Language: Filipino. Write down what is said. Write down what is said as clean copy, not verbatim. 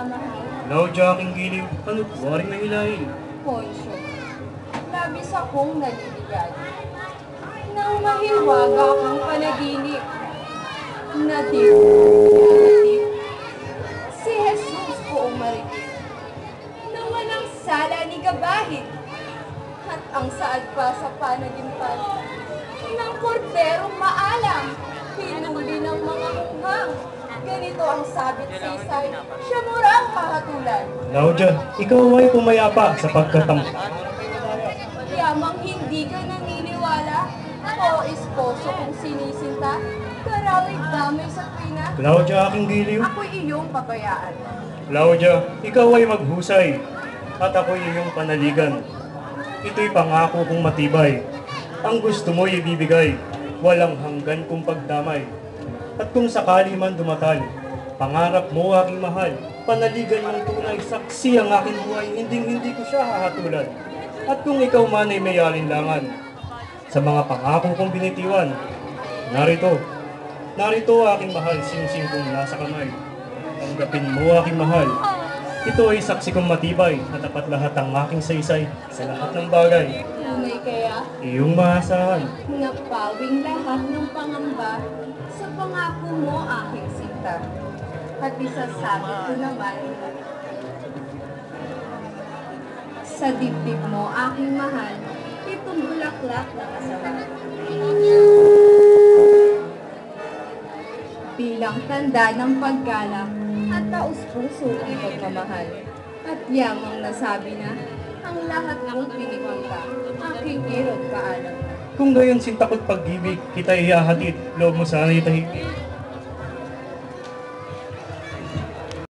minamahal. Claudia, aking giliw, ano't waring nahilahin? Poncio, labis akong naliligan. Nang mahiwaga kang panaginip, natip, si Jesus ko umarigit. Nang walang sala ni gabahit, at ang saad pa sa panaginpan, ng korderong maalam, hinuli ng mga munghang. Ganito ang sabit sa isay, siya murang mahatulan. Claudia, ikaw ay pumayapa sa pagkatangka. Yamang hindi ka naniniwala, o esposo kong sinisinta, karawig damay sa tuwina, Claudia, aking giliw. ako'y iyong pabayaan. Claudia, ikaw ay maghusay, at ako'y iyong panaligan. Ito'y pangako kong matibay. Ang gusto mo'y ibibigay, walang hanggan kong pagdamay. At kung sakali man dumatal, pangarap mo aking mahal, panaligan ng tunay, saksi ang aking buhay, hindi ko siya hahatulan. At kung ikaw man ay may alinlangan, sa mga pangako kong binitiwan, narito aking mahal, singsing kong nasa kamay. Tanggapin mo aking mahal, ito ay saksi kong matibay, na tapat lahat ang aking saysay sa lahat ng bagay. Tunay kaya, Iyong maasahan, napawing lahat ng pangamba sa pangako mo aking sinta. At isasabi ko naman, sa dibdib mo aking mahal, itong bulaklak na kasama. Bilang tanda ng paggalak at taus-puso ang pagmamahal. At yamang nasabi na, ang lahat ng pinipangka, aking irog paalam. kung gayon sintakot pag-ibig, kita ihahatid, loob mo sana'y tahimik.